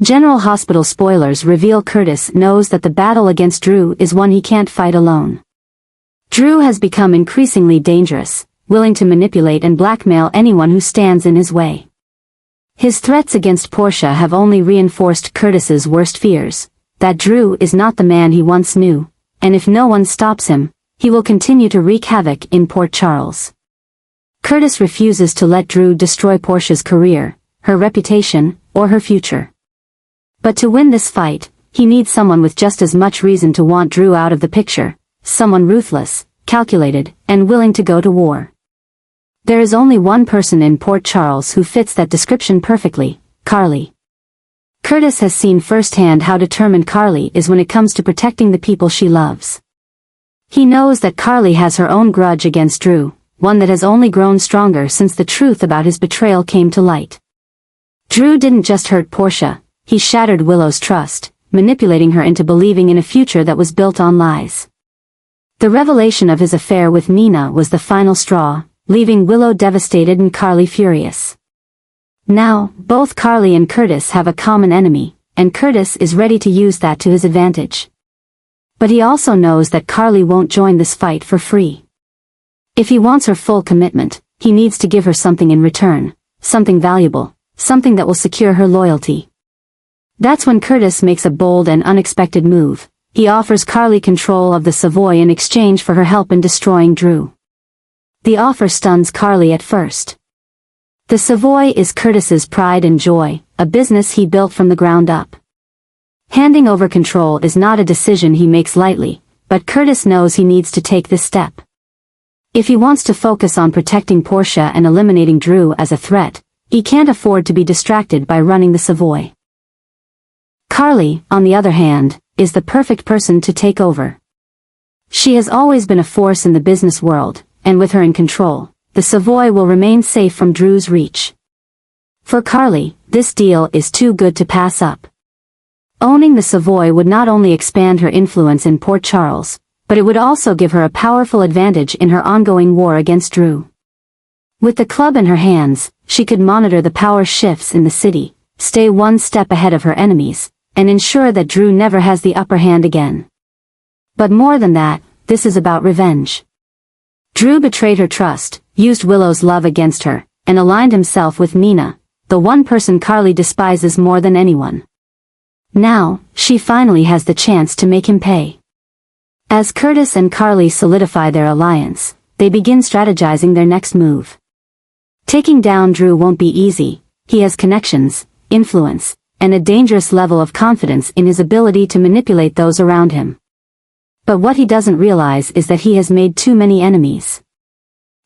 General Hospital spoilers reveal Curtis knows that the battle against Drew is one he can't fight alone. Drew has become increasingly dangerous, willing to manipulate and blackmail anyone who stands in his way. His threats against Portia have only reinforced Curtis's worst fears, that Drew is not the man he once knew, and if no one stops him, he will continue to wreak havoc in Port Charles. Curtis refuses to let Drew destroy Portia's career, her reputation, or her future. But to win this fight, he needs someone with just as much reason to want Drew out of the picture, someone ruthless, calculated, and willing to go to war. There is only one person in Port Charles who fits that description perfectly, Carly. Curtis has seen firsthand how determined Carly is when it comes to protecting the people she loves. He knows that Carly has her own grudge against Drew, one that has only grown stronger since the truth about his betrayal came to light. Drew didn't just hurt Portia, he shattered Willow's trust, manipulating her into believing in a future that was built on lies. The revelation of his affair with Nina was the final straw, leaving Willow devastated and Carly furious. Now, both Carly and Curtis have a common enemy, and Curtis is ready to use that to his advantage. But he also knows that Carly won't join this fight for free. If he wants her full commitment, he needs to give her something in return, something valuable, something that will secure her loyalty. That's when Curtis makes a bold and unexpected move. He offers Carly control of the Savoy in exchange for her help in destroying Drew. The offer stuns Carly at first. The Savoy is Curtis's pride and joy, a business he built from the ground up. Handing over control is not a decision he makes lightly, but Curtis knows he needs to take this step. If he wants to focus on protecting Portia and eliminating Drew as a threat, he can't afford to be distracted by running the Savoy. Carly, on the other hand, is the perfect person to take over. She has always been a force in the business world, and with her in control, the Savoy will remain safe from Drew's reach. For Carly, this deal is too good to pass up. Owning the Savoy would not only expand her influence in Port Charles, but it would also give her a powerful advantage in her ongoing war against Drew. With the club in her hands, she could monitor the power shifts in the city, stay one step ahead of her enemies, and ensure that Drew never has the upper hand again. But more than that, this is about revenge. Drew betrayed her trust, used Willow's love against her, and aligned himself with Nina, the one person Carly despises more than anyone. Now, she finally has the chance to make him pay. As Curtis and Carly solidify their alliance, they begin strategizing their next move. Taking down Drew won't be easy. He has connections, influence, and a dangerous level of confidence in his ability to manipulate those around him. But what he doesn't realize is that he has made too many enemies.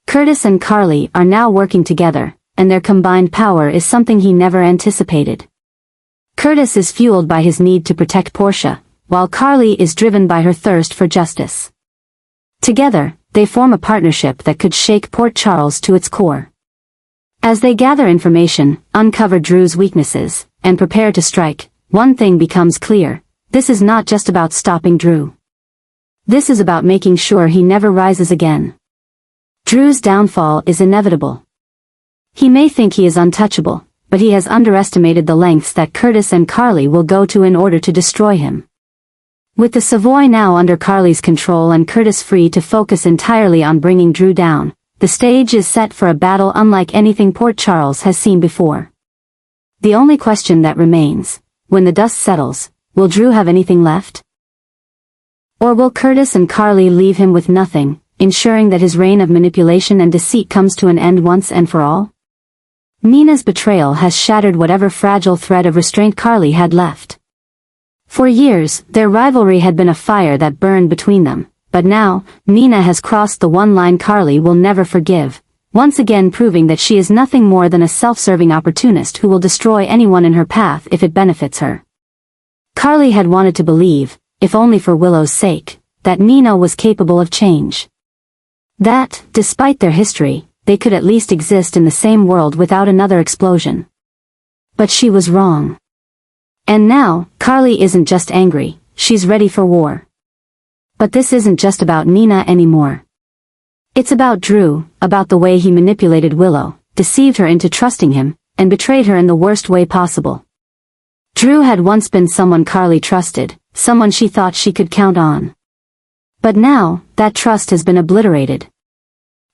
Curtis and Carly are now working together, and their combined power is something he never anticipated. Curtis is fueled by his need to protect Portia, while Carly is driven by her thirst for justice. Together, they form a partnership that could shake Port Charles to its core. As they gather information, uncover Drew's weaknesses, and prepare to strike, one thing becomes clear: this is not just about stopping Drew. This is about making sure he never rises again. Drew's downfall is inevitable. He may think he is untouchable, but he has underestimated the lengths that Curtis and Carly will go to in order to destroy him. With the Savoy now under Carly's control and Curtis free to focus entirely on bringing Drew down, the stage is set for a battle unlike anything Port Charles has seen before. The only question that remains, when the dust settles, will Drew have anything left? Or will Curtis and Carly leave him with nothing, ensuring that his reign of manipulation and deceit comes to an end once and for all? Nina's betrayal has shattered whatever fragile thread of restraint Carly had left. For years, their rivalry had been a fire that burned between them, but now, Nina has crossed the one line Carly will never forgive, once again proving that she is nothing more than a self-serving opportunist who will destroy anyone in her path if it benefits her. Carly had wanted to believe, if only for Willow's sake, that Nina was capable of change. That, despite their history, they could at least exist in the same world without another explosion. But she was wrong. And now, Carly isn't just angry, she's ready for war. But this isn't just about Nina anymore. It's about Drew, about the way he manipulated Willow, deceived her into trusting him, and betrayed her in the worst way possible. Drew had once been someone Carly trusted, someone she thought she could count on. But now, that trust has been obliterated.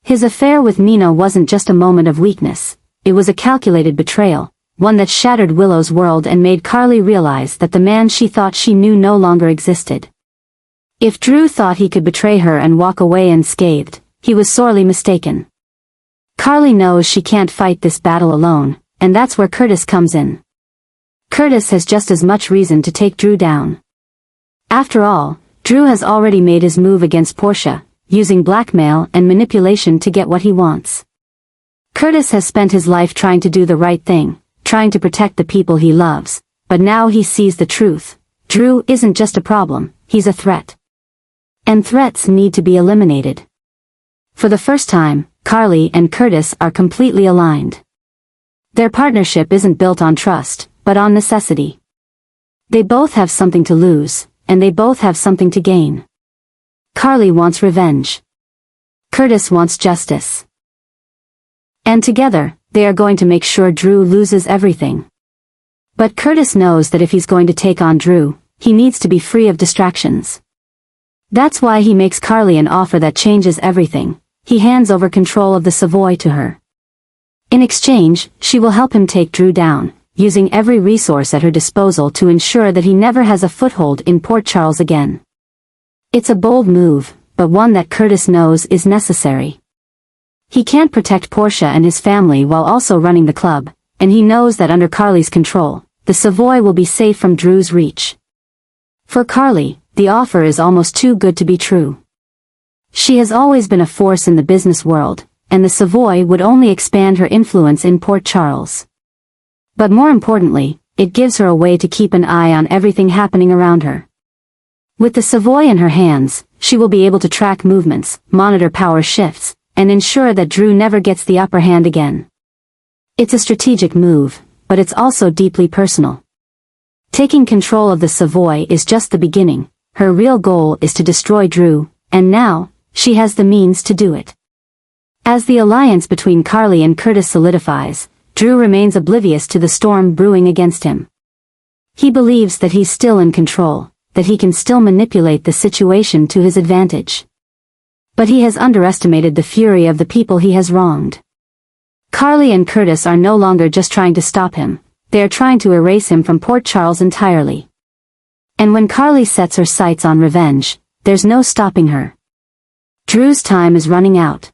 His affair with Nina wasn't just a moment of weakness, it was a calculated betrayal, one that shattered Willow's world and made Carly realize that the man she thought she knew no longer existed. If Drew thought he could betray her and walk away unscathed, he was sorely mistaken. Carly knows she can't fight this battle alone, and that's where Curtis comes in. Curtis has just as much reason to take Drew down. After all, Drew has already made his move against Portia, using blackmail and manipulation to get what he wants. Curtis has spent his life trying to do the right thing, trying to protect the people he loves, but now he sees the truth. Drew isn't just a problem, he's a threat. And threats need to be eliminated. For the first time, Carly and Curtis are completely aligned. Their partnership isn't built on trust, but on necessity. They both have something to lose, and they both have something to gain. Carly wants revenge. Curtis wants justice. And together, they are going to make sure Drew loses everything. But Curtis knows that if he's going to take on Drew, he needs to be free of distractions. That's why he makes Carly an offer that changes everything. He hands over control of the Savoy to her. In exchange, she will help him take Drew down, using every resource at her disposal to ensure that he never has a foothold in Port Charles again. It's a bold move, but one that Curtis knows is necessary. He can't protect Portia and his family while also running the club, and he knows that under Carly's control, the Savoy will be safe from Drew's reach. For Carly, the offer is almost too good to be true. She has always been a force in the business world, and the Savoy would only expand her influence in Port Charles. But more importantly, it gives her a way to keep an eye on everything happening around her. With the Savoy in her hands, she will be able to track movements, monitor power shifts, and ensure that Drew never gets the upper hand again. It's a strategic move, but it's also deeply personal. Taking control of the Savoy is just the beginning. Her real goal is to destroy Drew, and now, she has the means to do it. As the alliance between Carly and Curtis solidifies, Drew remains oblivious to the storm brewing against him. He believes that he's still in control, that he can still manipulate the situation to his advantage. But he has underestimated the fury of the people he has wronged. Carly and Curtis are no longer just trying to stop him, they are trying to erase him from Port Charles entirely. And when Carly sets her sights on revenge, there's no stopping her. Drew's time is running out.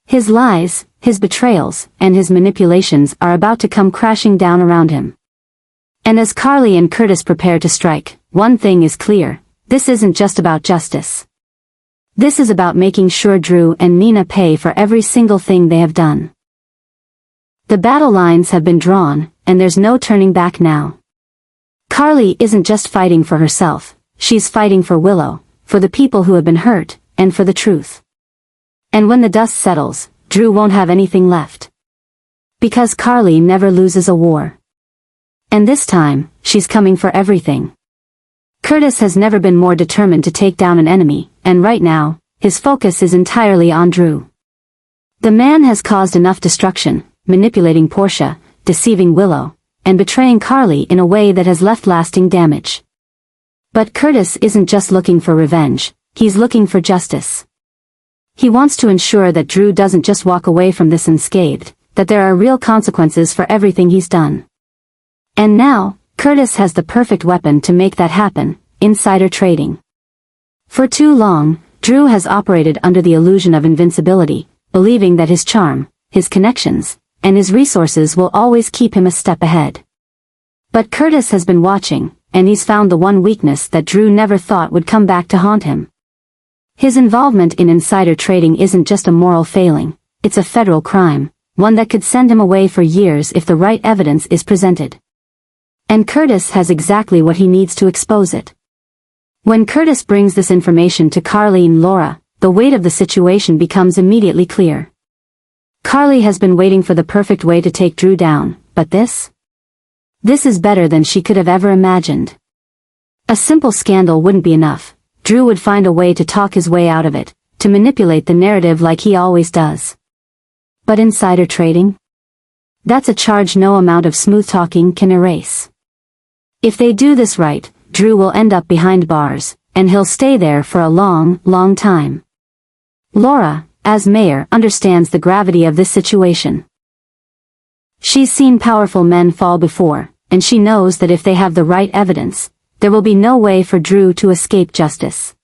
His lies, his betrayals, and his manipulations are about to come crashing down around him. And as Carly and Curtis prepare to strike, one thing is clear, this isn't just about justice. This is about making sure Drew and Nina pay for every single thing they have done. The battle lines have been drawn, and there's no turning back now. Carly isn't just fighting for herself, she's fighting for Willow, for the people who have been hurt, and for the truth. And when the dust settles, Drew won't have anything left. Because Carly never loses a war. And this time, she's coming for everything. Curtis has never been more determined to take down an enemy, and right now, his focus is entirely on Drew. The man has caused enough destruction, manipulating Portia, deceiving Willow, and betraying Carly in a way that has left lasting damage. But Curtis isn't just looking for revenge, he's looking for justice. He wants to ensure that Drew doesn't just walk away from this unscathed, that there are real consequences for everything he's done. And now, Curtis has the perfect weapon to make that happen, insider trading. For too long, Drew has operated under the illusion of invincibility, believing that his charm, his connections, and his resources will always keep him a step ahead. But Curtis has been watching, and he's found the one weakness that Drew never thought would come back to haunt him. His involvement in insider trading isn't just a moral failing, it's a federal crime, one that could send him away for years if the right evidence is presented. And Curtis has exactly what he needs to expose it. When Curtis brings this information to Carly and Laura, the weight of the situation becomes immediately clear. Carly has been waiting for the perfect way to take Drew down, but this is better than she could have ever imagined. A simple scandal wouldn't be enough. Drew would find a way to talk his way out of it, to manipulate the narrative like he always does. But insider trading? That's a charge no amount of smooth talking can erase. If they do this right, Drew will end up behind bars, and he'll stay there for a long, long time. Laura, as mayor, understands the gravity of this situation. She's seen powerful men fall before, and she knows that if they have the right evidence, there will be no way for Drew to escape justice.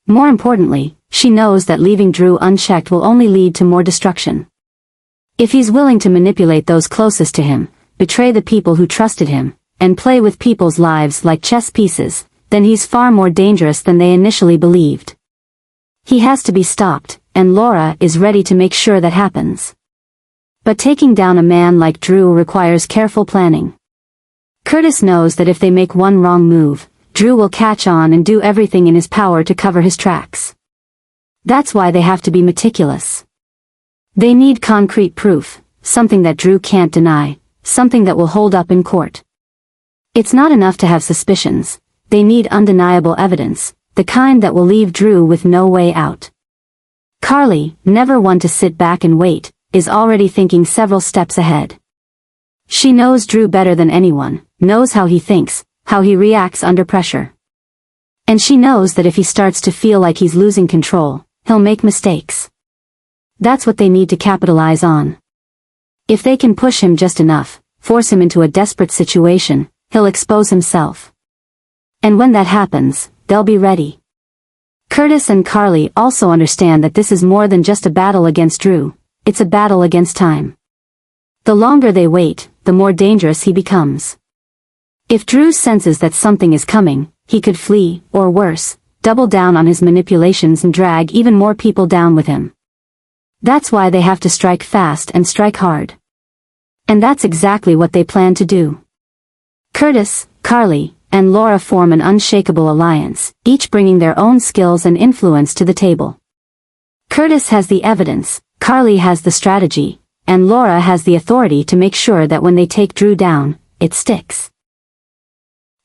More importantly, she knows that leaving Drew unchecked will only lead to more destruction. If he's willing to manipulate those closest to him, betray the people who trusted him, and play with people's lives like chess pieces, then he's far more dangerous than they initially believed. He has to be stopped, and Laura is ready to make sure that happens. But taking down a man like Drew requires careful planning. Curtis knows that if they make one wrong move, Drew will catch on and do everything in his power to cover his tracks. That's why they have to be meticulous. They need concrete proof, something that Drew can't deny, something that will hold up in court. It's not enough to have suspicions, they need undeniable evidence, the kind that will leave Drew with no way out. Carly, never one to sit back and wait, is already thinking several steps ahead. She knows Drew better than anyone, knows how he thinks, how he reacts under pressure. And she knows that if he starts to feel like he's losing control, he'll make mistakes. That's what they need to capitalize on. If they can push him just enough, force him into a desperate situation, he'll expose himself. And when that happens, they'll be ready. Curtis and Carly also understand that this is more than just a battle against Drew, it's a battle against time. The longer they wait, the more dangerous he becomes. If Drew senses that something is coming, he could flee, or worse, double down on his manipulations and drag even more people down with him. That's why they have to strike fast and strike hard. And that's exactly what they plan to do. Curtis, Carly, and Laura form an unshakable alliance, each bringing their own skills and influence to the table. Curtis has the evidence, Carly has the strategy, and Laura has the authority to make sure that when they take Drew down, it sticks.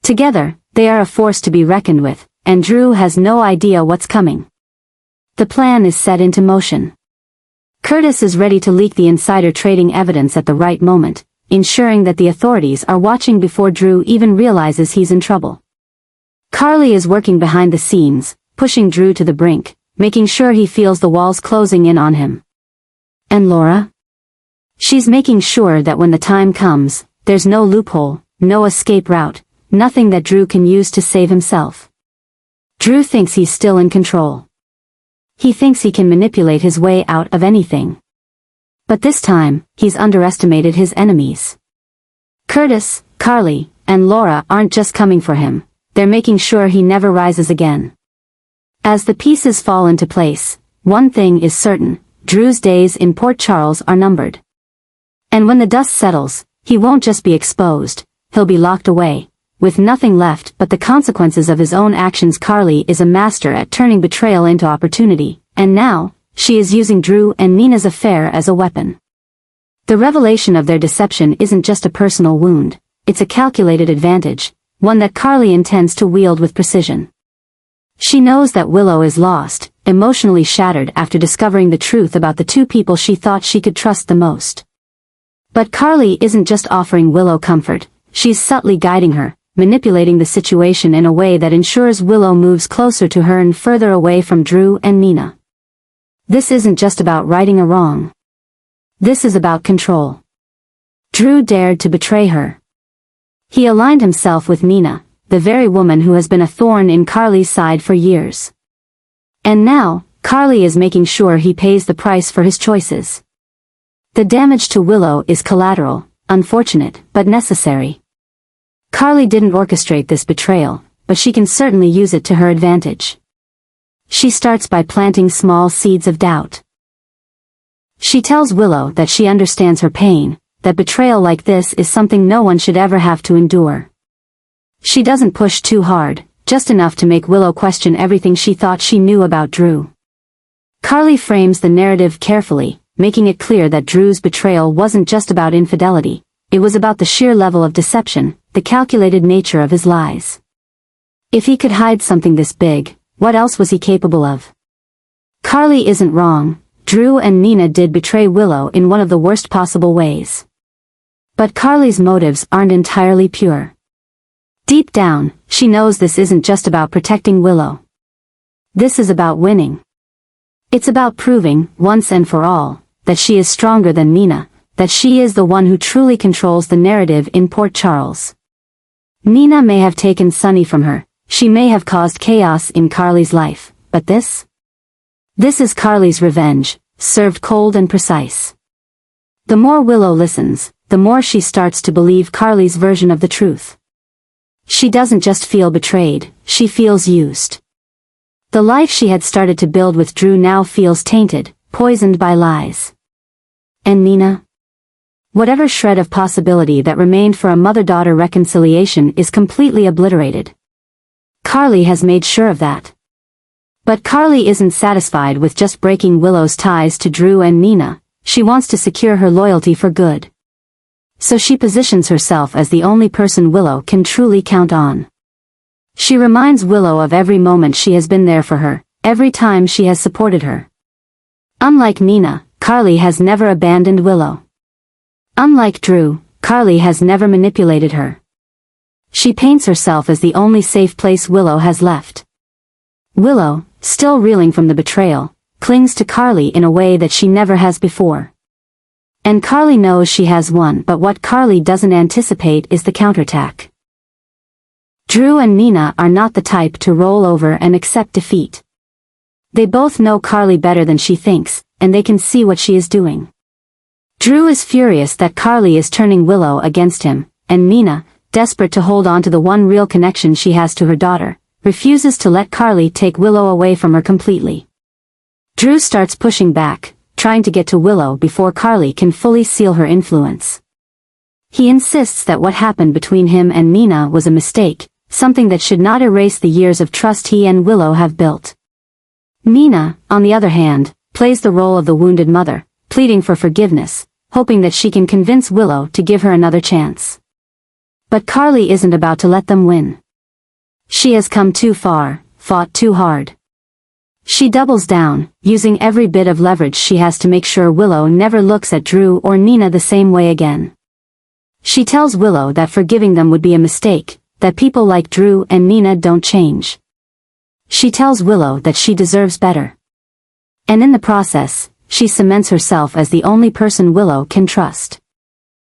Together, they are a force to be reckoned with, and Drew has no idea what's coming. The plan is set into motion. Curtis is ready to leak the insider trading evidence at the right moment, ensuring that the authorities are watching before Drew even realizes he's in trouble. Carly is working behind the scenes, pushing Drew to the brink, making sure he feels the walls closing in on him. And Laura? She's making sure that when the time comes, there's no loophole, no escape route, nothing that Drew can use to save himself. Drew thinks he's still in control. He thinks he can manipulate his way out of anything. But this time, he's underestimated his enemies. Curtis, Carly, and Laura aren't just coming for him, they're making sure he never rises again. As the pieces fall into place, one thing is certain, Drew's days in Port Charles are numbered. And when the dust settles, he won't just be exposed, he'll be locked away, with nothing left but the consequences of his own actions. Carly is a master at turning betrayal into opportunity, and now, she is using Drew and Nina's affair as a weapon. The revelation of their deception isn't just a personal wound, it's a calculated advantage, one that Carly intends to wield with precision. She knows that Willow is lost, emotionally shattered after discovering the truth about the two people she thought she could trust the most. But Carly isn't just offering Willow comfort, she's subtly guiding her, manipulating the situation in a way that ensures Willow moves closer to her and further away from Drew and Nina. This isn't just about righting a wrong. This is about control. Drew dared to betray her. He aligned himself with Nina, the very woman who has been a thorn in Carly's side for years. And now, Carly is making sure he pays the price for his choices. The damage to Willow is collateral, unfortunate, but necessary. Carly didn't orchestrate this betrayal, but she can certainly use it to her advantage. She starts by planting small seeds of doubt. She tells Willow that she understands her pain, that betrayal like this is something no one should ever have to endure. She doesn't push too hard, just enough to make Willow question everything she thought she knew about Drew. Carly frames the narrative carefully, making it clear that Drew's betrayal wasn't just about infidelity, it was about the sheer level of deception, the calculated nature of his lies. If he could hide something this big, what else was he capable of? Carly isn't wrong, Drew and Nina did betray Willow in one of the worst possible ways. But Carly's motives aren't entirely pure. Deep down, she knows this isn't just about protecting Willow. This is about winning. It's about proving, once and for all, that she is stronger than Nina, that she is the one who truly controls the narrative in Port Charles. Nina may have taken Sunny from her, she may have caused chaos in Carly's life, but this is Carly's revenge, served cold and precise. The more Willow listens, the more she starts to believe Carly's version of the truth. She doesn't just feel betrayed, she feels used. The life she had started to build with Drew now feels tainted, poisoned by lies. And Nina? Whatever shred of possibility that remained for a mother-daughter reconciliation is completely obliterated. Carly has made sure of that. But Carly isn't satisfied with just breaking Willow's ties to Drew and Nina, she wants to secure her loyalty for good. So she positions herself as the only person Willow can truly count on. She reminds Willow of every moment she has been there for her, every time she has supported her. Unlike Nina, Carly has never abandoned Willow. Unlike Drew, Carly has never manipulated her. She paints herself as the only safe place Willow has left. Willow, still reeling from the betrayal, clings to Carly in a way that she never has before. And Carly knows she has won, but what Carly doesn't anticipate is the counterattack. Drew and Nina are not the type to roll over and accept defeat. They both know Carly better than she thinks, and they can see what she is doing. Drew is furious that Carly is turning Willow against him, and Nina, desperate to hold on to the one real connection she has to her daughter, refuses to let Carly take Willow away from her completely. Drew starts pushing back, trying to get to Willow before Carly can fully seal her influence. He insists that what happened between him and Nina was a mistake, something that should not erase the years of trust he and Willow have built. Nina, on the other hand, plays the role of the wounded mother, pleading for forgiveness, hoping that she can convince Willow to give her another chance. But Carly isn't about to let them win. She has come too far, fought too hard. She doubles down, using every bit of leverage she has to make sure Willow never looks at Drew or Nina the same way again. She tells Willow that forgiving them would be a mistake, that people like Drew and Nina don't change. She tells Willow that she deserves better. And in the process, she cements herself as the only person Willow can trust.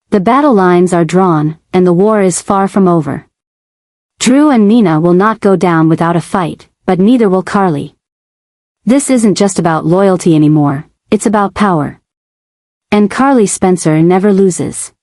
The battle lines are drawn, and the war is far from over. Drew and Nina will not go down without a fight, but neither will Carly. This isn't just about loyalty anymore, it's about power. And Carly Spencer never loses.